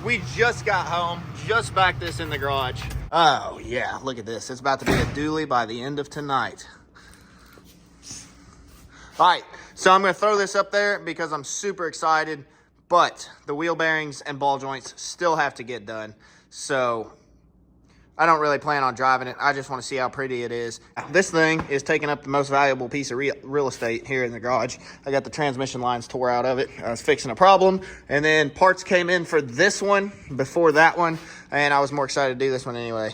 We just got home, just backed this in the garage. Oh yeah, look at this. It's about to be a dually by the end of tonight. All right, so I'm gonna throw this up there because I'm super excited, but the wheel bearings and ball joints still have to get done. So I don't really plan on driving it. I just want to see how pretty it is. This thing is taking up the most valuable piece of real estate here in the garage. I got the transmission lines tore out of it. I was fixing a problem, and then parts came in for this one before that one, and I was more excited to do this one anyway.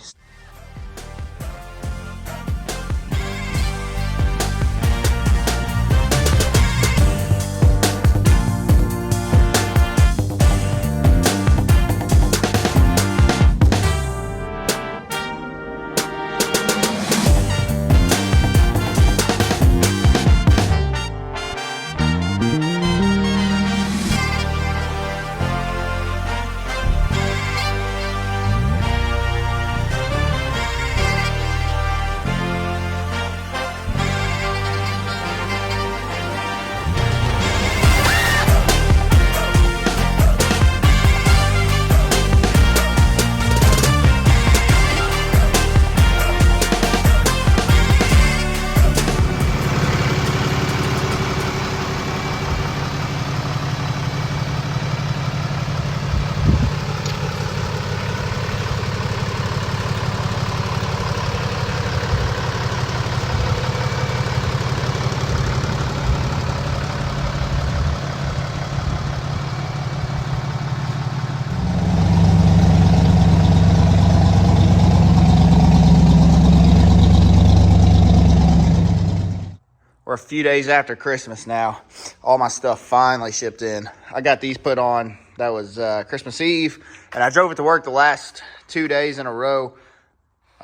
We're a few days after Christmas now. All my stuff finally shipped in. I got these put on. That was Christmas Eve, and I drove it to work the last 2 days in a row.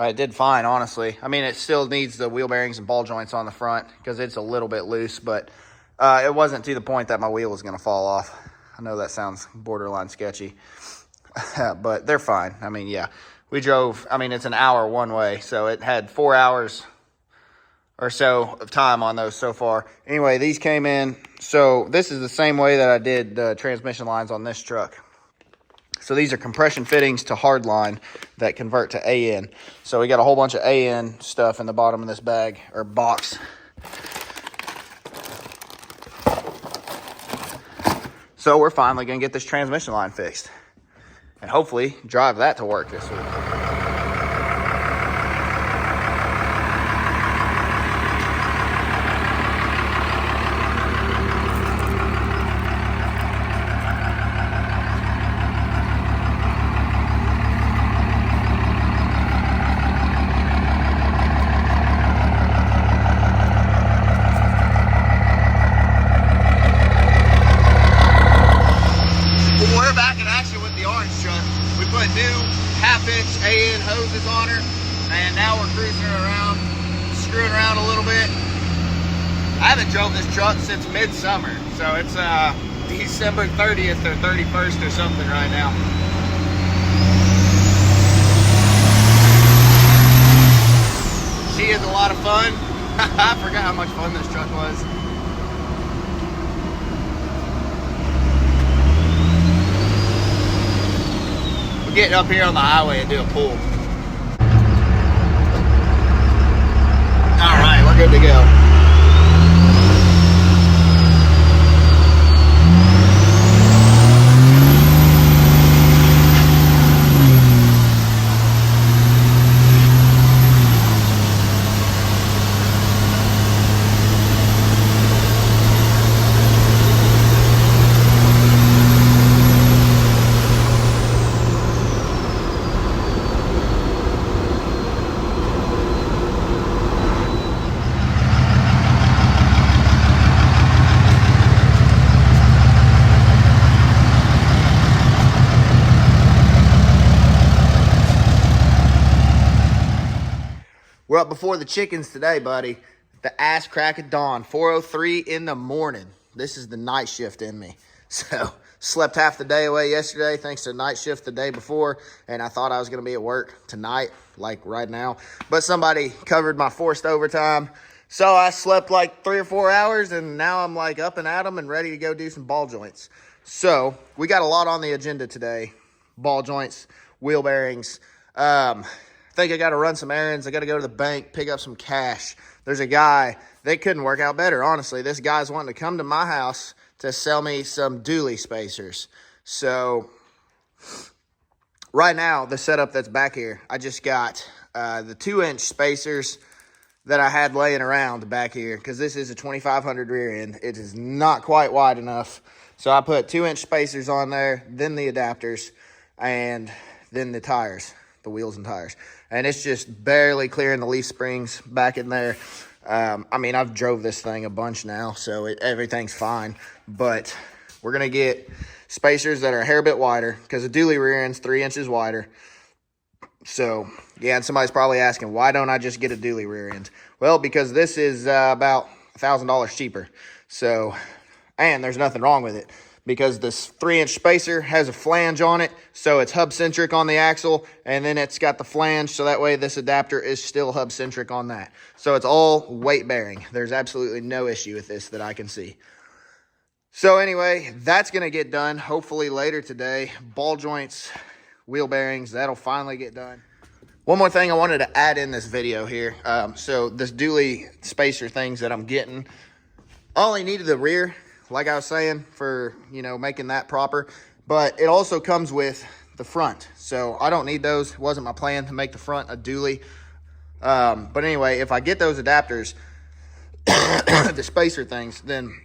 It did fine, honestly. I mean, it still needs the wheel bearings and ball joints on the front because it's a little bit loose, but it wasn't to the point that my wheel was going to fall off. I know that sounds borderline sketchy, but they're fine. I mean, yeah, we drove, I mean, it's an hour one way, so it had 4 hours or so of time on those so far. Anyway, these came in. So this is the same way that I did the transmission lines on this truck. So these are compression fittings to hardline that convert to AN. So we got a whole bunch of AN stuff in the bottom of this bag or box. So we're finally gonna get this transmission line fixed and hopefully drive that to work this week. Half-inch AN hoses on her, and now we're cruising around, screwing around a little bit. I haven't drove this truck since midsummer, so it's December 30th or 31st or something right now. She is a lot of fun. I forgot how much fun this truck was. Getting up here on the highway and do a pull. All right, we're good to go. We're up before the chickens today, buddy. The ass crack of dawn, 4:03 in the morning. This is the night shift in me. So slept half the day away yesterday thanks to night shift the day before, and I thought I was going to be at work tonight, like right now. But somebody covered my forced overtime. So I slept like 3 or 4 hours, and now I'm like up and at 'em and ready to go do some ball joints. So we got a lot on the agenda today. ball joints, wheel bearings. I think I got to run some errands. I got to go to the bank, pick up some cash. There's a guy, they couldn't work out better, honestly. This guy's wanting to come to my house to sell me some dually spacers. So right now, the setup that's back here, I just got the 2-inch spacers that I had laying around back here, because this is a 2500 rear end. It is not quite wide enough. So I put 2-inch spacers on there, then the adapters, and then the tires, the wheels and tires. And it's just barely clearing the leaf springs back in there. I mean, I've drove this thing a bunch now, so everything's fine. But we're going to get spacers that are a hair bit wider, because the dually rear end's 3 inches wider. So, yeah, and somebody's probably asking, why don't I just get a dually rear end? Well, because this is about $1,000 cheaper. So, and there's nothing wrong with it, because this 3-inch spacer has a flange on it, so it's hub-centric on the axle, and then it's got the flange, so that way this adapter is still hub-centric on that. So it's all weight-bearing. There's absolutely no issue with this that I can see. So anyway, that's going to get done hopefully later today. Ball joints, wheel bearings, that'll finally get done. One more thing I wanted to add in this video here. So this dually spacer things that I'm getting, I only needed the rear, like I was saying, for, you know, making that proper. But it also comes with the front. So I don't need those. It wasn't my plan to make the front a dually. But anyway, if I get those adapters, the spacer things, then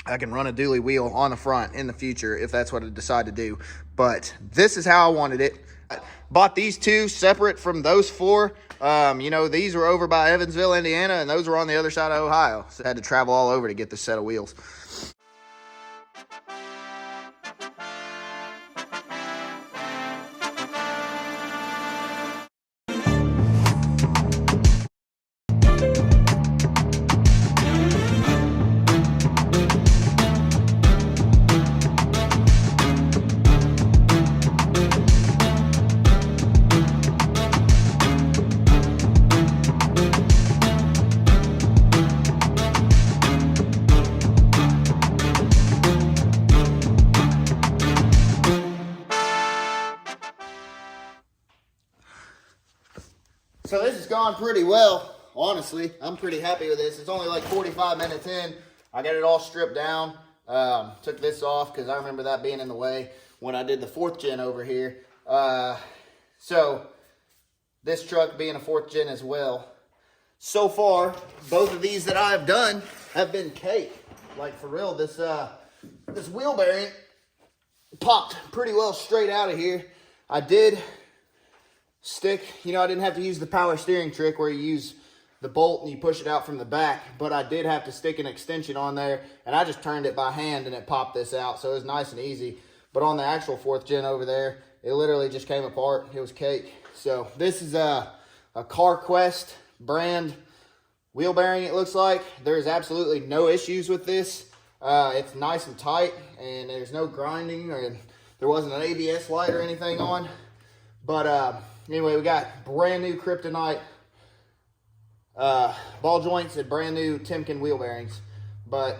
I can run a dually wheel on the front in the future if that's what I decide to do. But this is how I wanted it. I bought these two separate from those four. You know, these were over by Evansville, Indiana, and those were on the other side of Ohio. So I had to travel all over to get this set of wheels. So this has gone pretty well, honestly. I'm pretty happy with this. It's only like 45 minutes in. I got it all stripped down. Took this off because I remember that being in the way when I did the 4th gen over here. So this truck being a 4th gen as well. So far, both of these that I've done have been cake. Like for real, this wheel bearing popped pretty well straight out of here. I did stick, you know, I didn't have to use the power steering trick where you use the bolt and you push it out from the back, but I did have to stick an extension on there, and I just turned it by hand and it popped this out, so it was nice and easy. But on the actual 4th gen over there, it literally just came apart. It was cake. So this is a CarQuest brand wheel bearing, it looks like. There's absolutely no issues with this. It's nice and tight, and there's no grinding, or there wasn't an ABS light or anything on. But anyway, we got brand new Kryptonite ball joints and brand new Timken wheel bearings. But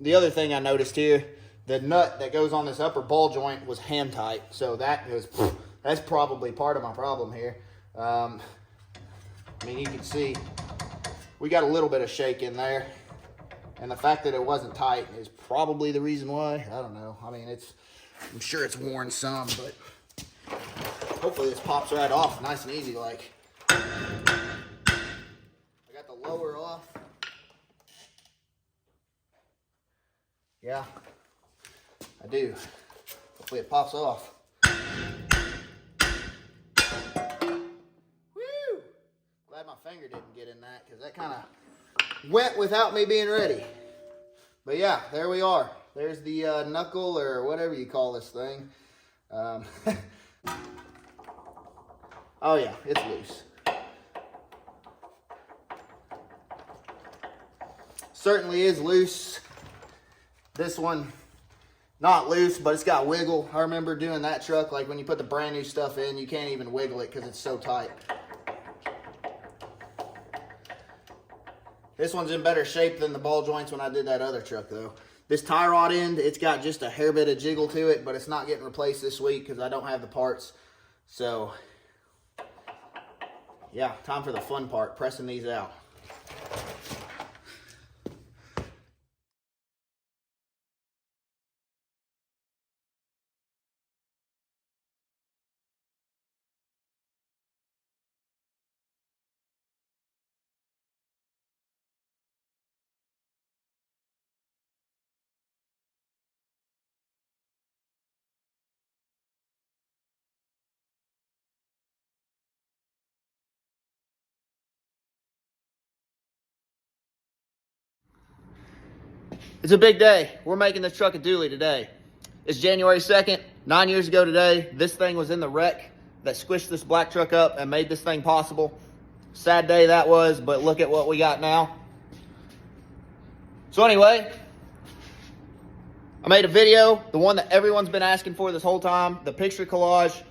the other thing I noticed here, the nut that goes on this upper ball joint was hand tight. So that's probably part of my problem here. I mean, you can see we got a little bit of shake in there. And the fact that it wasn't tight is probably the reason why. I don't know. I mean, I'm sure it's worn some, but hopefully this pops right off nice and easy. Like, I got the lower off. Yeah, I do. Hopefully it pops off. Woo! Glad my finger didn't get in that, because that kind of went without me being ready. But yeah, there we are. There's the knuckle, or whatever you call this thing. Oh yeah, it's loose. Certainly is loose. This one, not loose, but it's got wiggle. I remember doing that truck, like when you put the brand new stuff in, you can't even wiggle it because it's so tight. This one's in better shape than the ball joints when I did that other truck though. This tie rod end, it's got just a hair bit of jiggle to it, but it's not getting replaced this week because I don't have the parts. So, yeah, time for the fun part, pressing these out. It's a big day. We're making this truck a dually today. It's January 2nd, 9 years ago today. This thing was in the wreck that squished this black truck up and made this thing possible. Sad day that was, but look at what we got now. So anyway, I made a video, the one that everyone's been asking for this whole time, the picture collage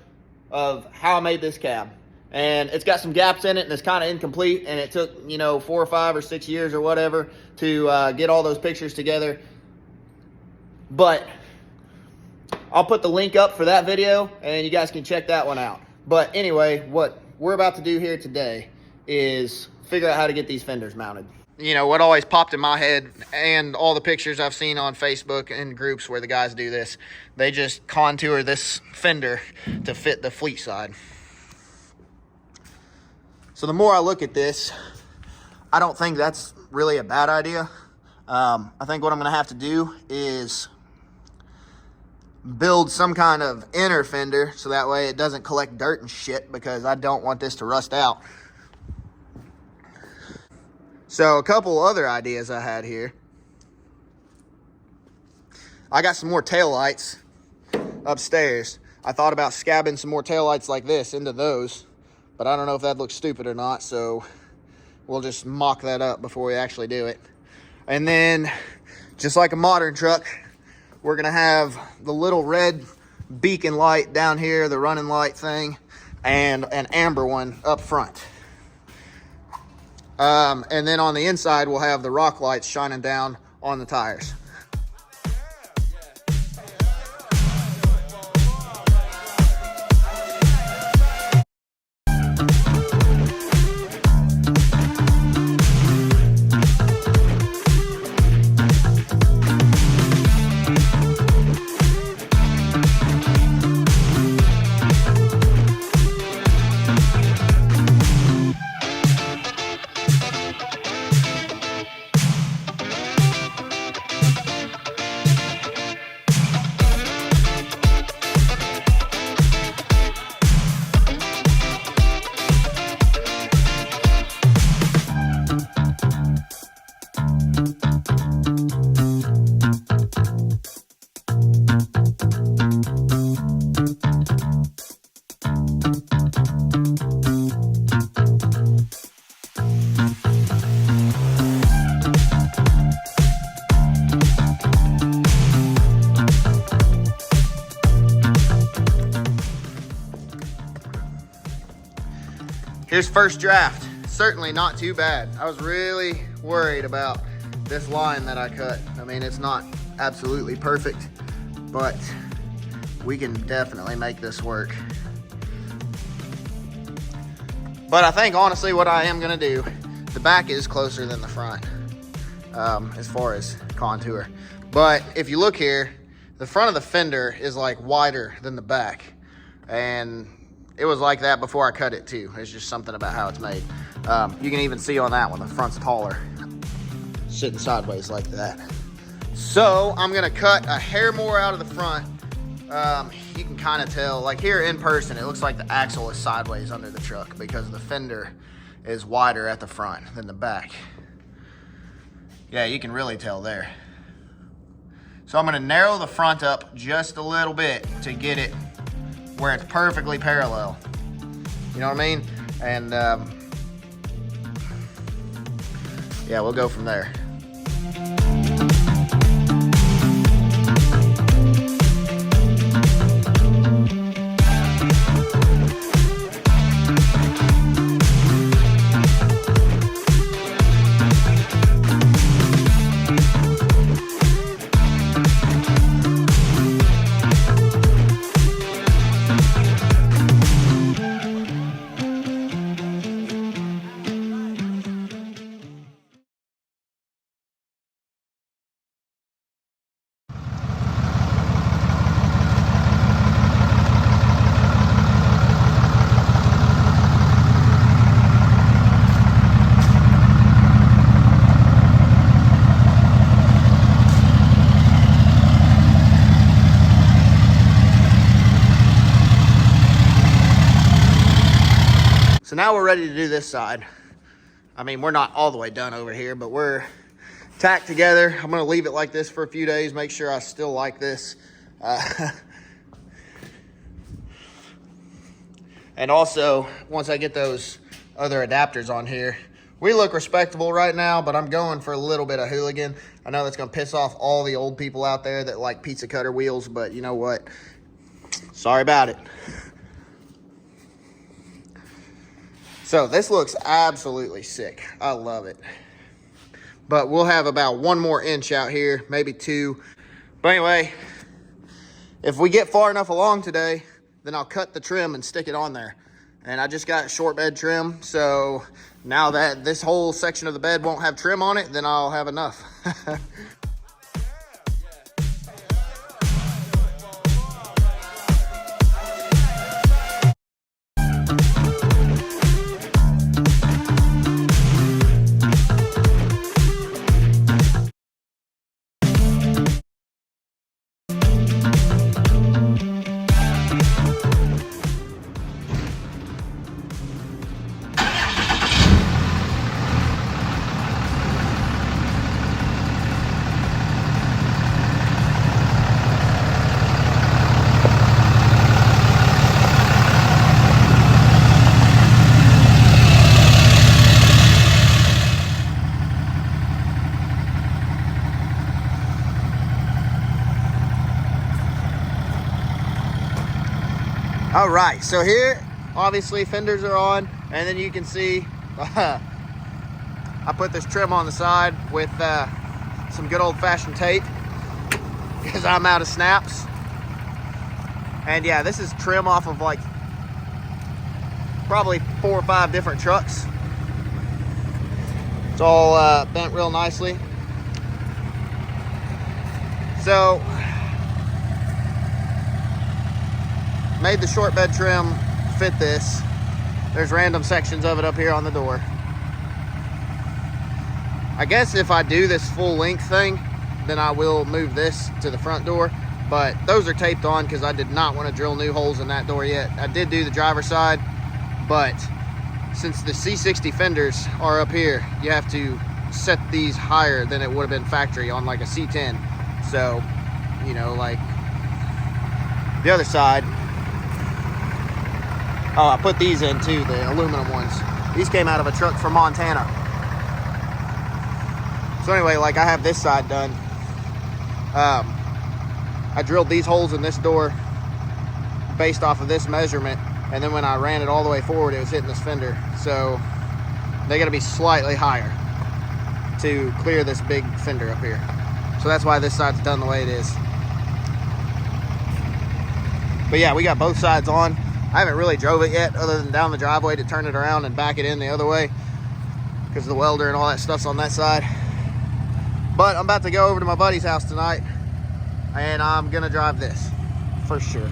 of how I made this cab. And it's got some gaps in it and it's kind of incomplete, and it took, 4 or 5 or 6 years or whatever to get all those pictures together. But I'll put the link up for that video and you guys can check that one out. But anyway, what we're about to do here today is figure out how to get these fenders mounted. What always popped in my head, and all the pictures I've seen on Facebook and groups where the guys do this, they just contour this fender to fit the fleet side. So the more I look at this, I don't think that's really a bad idea. I think what I'm gonna have to do is build some kind of inner fender so that way it doesn't collect dirt and shit, because I don't want this to rust out. So a couple other ideas I had here. I got some more taillights upstairs. I thought about scabbing some more taillights like this into those, but I don't know if that looks stupid or not, so we'll just mock that up before we actually do it. And then, just like a modern truck, we're gonna have the little red beacon light down here, the running light thing, and an amber one up front. And then on the inside, we'll have the rock lights shining down on the tires. Here's first draft. Certainly not too bad. I was really worried about this line that I cut. I mean, it's not absolutely perfect, but we can definitely make this work. But I think honestly what I am gonna do, the back is closer than the front as far as contour. But if you look here, the front of the fender is like wider than the back. And it was like that before I cut it too. It's just something about how it's made. You can even see on that one, the front's taller, sitting sideways like that. So I'm gonna cut a hair more out of the front. You can kind of tell, like here in person, it looks like the axle is sideways under the truck because the fender is wider at the front than the back. Yeah, you can really tell there. So I'm gonna narrow the front up just a little bit to get it where it's perfectly parallel. You know what I mean? And yeah, we'll go from there. now we're ready to do this side. I mean, we're not all the way done over here, but we're tacked together. I'm gonna leave it like this for a few days, make sure I still like this. And also, once I get those other adapters on here, we look respectable right now, but I'm going for a little bit of hooligan. I know that's gonna piss off all the old people out there that like pizza cutter wheels, but you know what? Sorry about it. So this looks absolutely sick. I love it. But we'll have about 1 more inch out here, maybe 2. But anyway, if we get far enough along today, then I'll cut the trim and stick it on there. And I just got short bed trim, so now that this whole section of the bed won't have trim on it, then I'll have enough. All right, so here, obviously fenders are on, and then you can see I put this trim on the side with some good old-fashioned tape because I'm out of snaps. And yeah, this is trim off of like probably 4 or 5 different trucks. It's all bent real nicely. So made the short bed trim fit this. There's random sections of it up here on the door. I guess if I do this full length thing, then I will move this to the front door, but those are taped on because I did not want to drill new holes in that door yet. I did do the driver's side, but since the C60 fenders are up here, you have to set these higher than it would have been factory on like a C10. So, you know, like the other side, oh, I put these in too, the aluminum ones. These came out of a truck from Montana. So anyway, like I have this side done. I drilled these holes in this door based off of this measurement, and then when I ran it all the way forward, it was hitting this fender. So they gotta be slightly higher to clear this big fender up here. So that's why this side's done the way it is. But yeah, we got both sides on. I haven't really drove it yet, other than down the driveway to turn it around and back it in the other way because the welder and all that stuff's on that side. But I'm about to go over to my buddy's house tonight, and I'm gonna drive this for sure.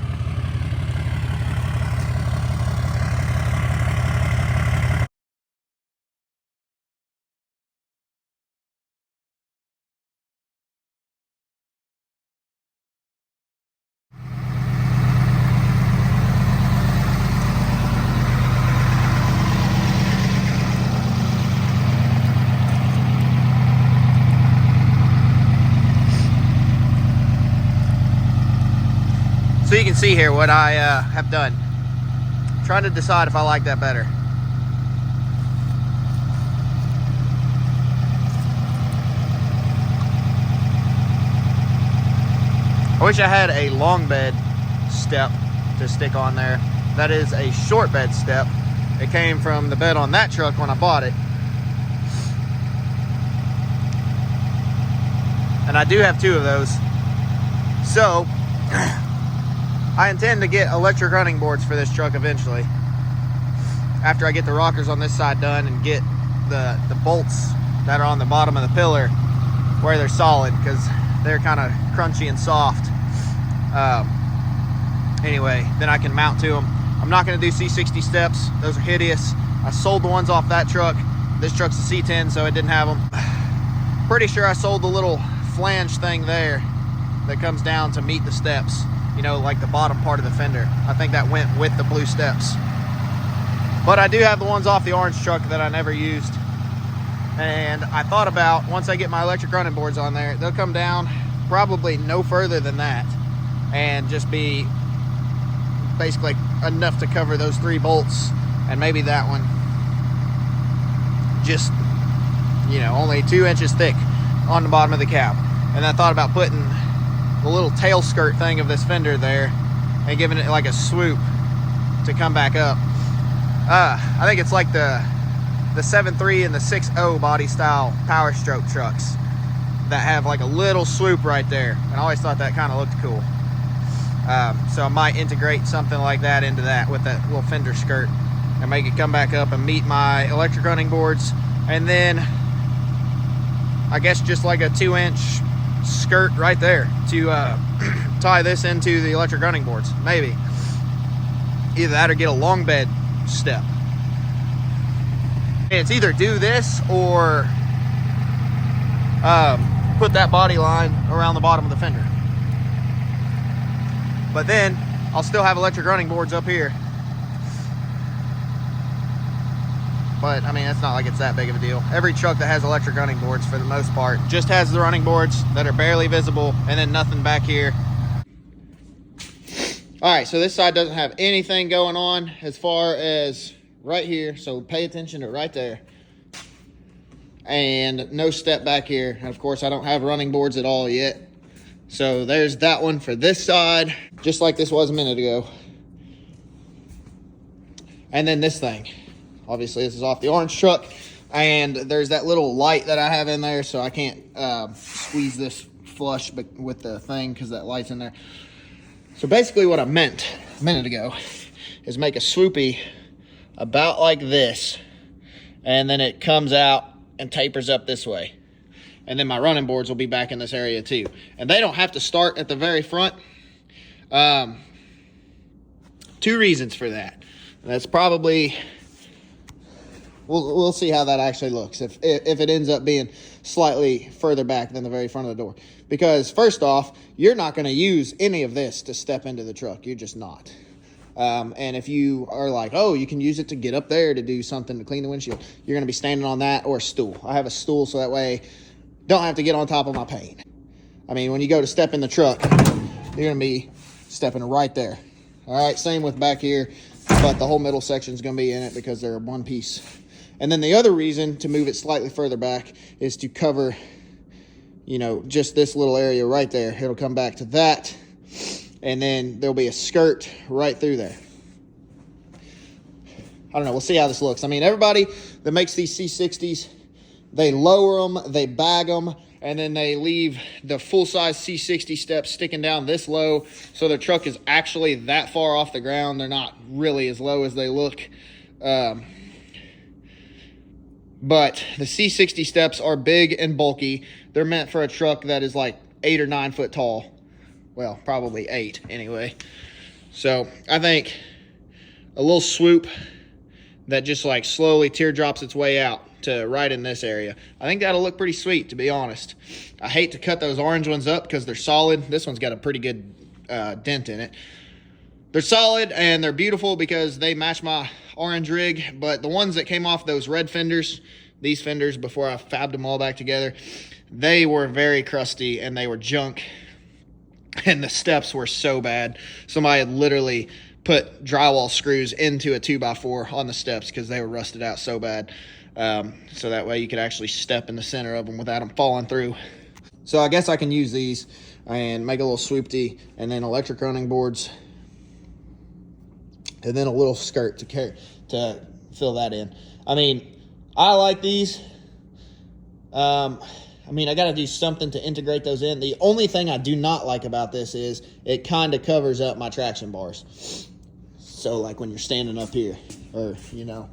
So you can see here what I have done. I'm trying to decide if I like that better. I wish I had a long bed step to stick on there. That is a short bed step. It came from the bed on that truck when I bought it. And I do have 2 of those. So I intend to get electric running boards for this truck eventually. After I get the rockers on this side done and get the bolts that are on the bottom of the pillar where they're solid, because they're kind of crunchy and soft. Anyway, then I can mount to them. I'm not going to do C60 steps. Those are hideous. I sold the ones off that truck. This truck's a C10, so it didn't have them. Pretty sure I sold the little flange thing there that comes down to meet the steps. You know, like the bottom part of the fender. I think that went with the blue steps. But I do have the ones off the orange truck that I never used. And I thought about, once I get my electric running boards on there, they'll come down probably no further than that and just be basically enough to cover those 3 bolts, and maybe that one just, you know, only 2 inches thick on the bottom of the cab. And I thought about putting the little tail skirt thing of this fender there and giving it like a swoop to come back up. I think it's like the 7.3 and the 6.0 body style Power Stroke trucks that have like a little swoop right there, and I always thought that kind of looked cool. So I might integrate something like that into that with that little fender skirt and make it come back up and meet my electric running boards, and then I guess just like a 2-inch skirt right there to tie this into the electric running boards. Maybe either that or get a long bed step. It's either do this or put that body line around the bottom of the fender. But then I'll still have electric running boards up here. But I mean, it's not like it's that big of a deal. Every truck that has electric running boards, for the most part, just has the running boards that are barely visible and then nothing back here. All right, so this side doesn't have anything going on as far as right here, so pay attention to right there. And no step back here. And of course, I don't have running boards at all yet. So there's that one for this side, just like this was a minute ago. And then this thing. Obviously, this is off the orange truck. And there's that little light that I have in there, so I can't squeeze this flush with the thing because that light's in there. So basically what I meant a minute ago is make a swoopy about like this, and then it comes out and tapers up this way. And then my running boards will be back in this area too. And they don't have to start at the very front. 2 reasons for that. That's probably, we'll see how that actually looks if it ends up being slightly further back than the very front of the door. Because first off, you're not going to use any of this to step into the truck. You're just not. And if you are like, oh, you can use it to get up there to do something to clean the windshield, you're going to be standing on that or a stool. I have a stool so that way don't have to get on top of my paint. I mean, when you go to step in the truck, you're going to be stepping right there. All right, same with back here, but the whole middle section is going to be in it because they're one piece. And then the other reason to move it slightly further back is to cover, you know, just this little area right there. It'll come back to that, and then there'll be a skirt right through there. I don't know. We'll see how this looks. I mean, everybody that makes these C60s, they lower them, they bag them, and then they leave the full-size C60 steps sticking down this low, so their truck is actually that far off the ground. They're not really as low as they look. But the C60 steps are big and bulky. They're meant for a truck that is like 8 or 9 foot tall. Well, probably 8 anyway. So I think a little swoop that just like slowly teardrops its way out to right in this area, I think that'll look pretty sweet, to be honest. I hate to cut those orange ones up because they're solid. This one's got a pretty good dent in it. They're solid and they're beautiful because they match my orange rig, but the ones that came off those red fenders, these fenders before I fabbed them all back together, they were very crusty and they were junk, and the steps were so bad. Somebody had literally put drywall screws into a 2x4 on the steps because they were rusted out so bad. So that way you could actually step in the center of them without them falling through. So I guess I can use these and make a little swoopty, and then electric running boards, and then a little skirt to fill that in. I mean, I like these. I mean, I got to do something to integrate those in. The only thing I do not like about this is it kind of covers up my traction bars. So like when you're standing up here, or, you know.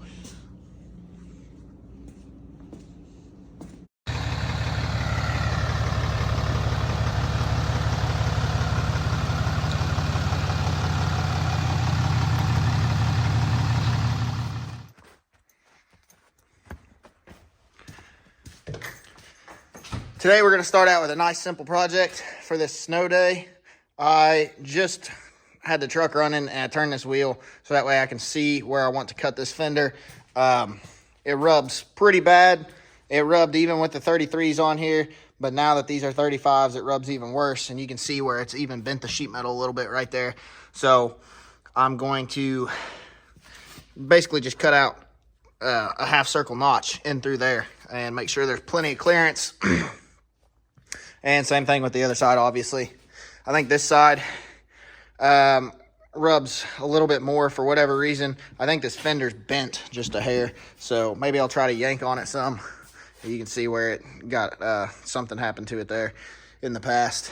Today we're going to start out with a nice simple project for this snow day. I just had the truck running and I turned this wheel so that way I can see where I want to cut this fender. It rubs pretty bad. It rubbed even with the 33s on here, but now that these are 35s, it rubs even worse, and you can see where it's even bent the sheet metal a little bit right there. So I'm going to basically just cut out a half circle notch in through there and make sure there's plenty of clearance. And same thing with the other side, obviously. I think this side rubs a little bit more for whatever reason. I think this fender's bent just a hair, so maybe I'll try to yank on it some. You can see where it got something happened to it there in the past.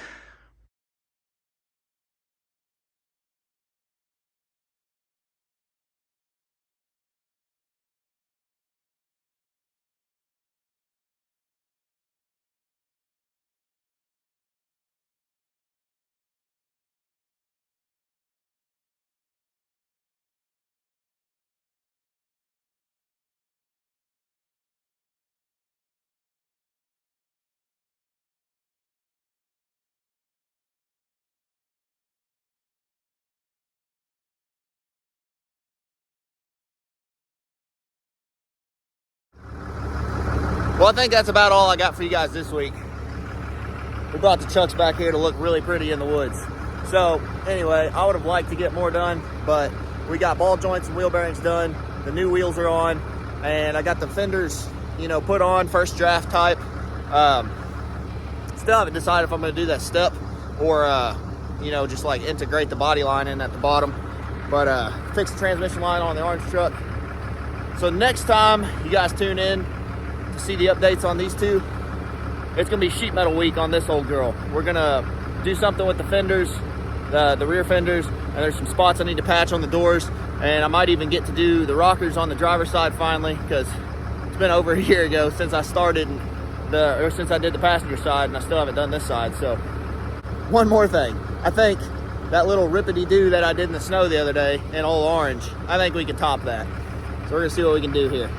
Well, I think that's about all I got for you guys this week. We brought the trucks back here to look really pretty in the woods. So anyway, I would have liked to get more done, but we got ball joints and wheel bearings done. The new wheels are on, and I got the fenders, you know, put on, first draft type. Still haven't decided if I'm gonna do that step or, you know, just like integrate the body line in at the bottom. But fix the transmission line on the orange truck. So next time you guys tune in to see the updates on these two, it's gonna be sheet metal week on this old girl. We're gonna do something with the fenders, the rear fenders, and there's some spots I need to patch on the doors, and I might even get to do the rockers on the driver's side finally, because it's been over a year ago since I started since I did the passenger side, and I still haven't done this side. So one more thing, I think that little rippity-doo that I did in the snow the other day in old orange, I think we can top that. So we're gonna see what we can do here.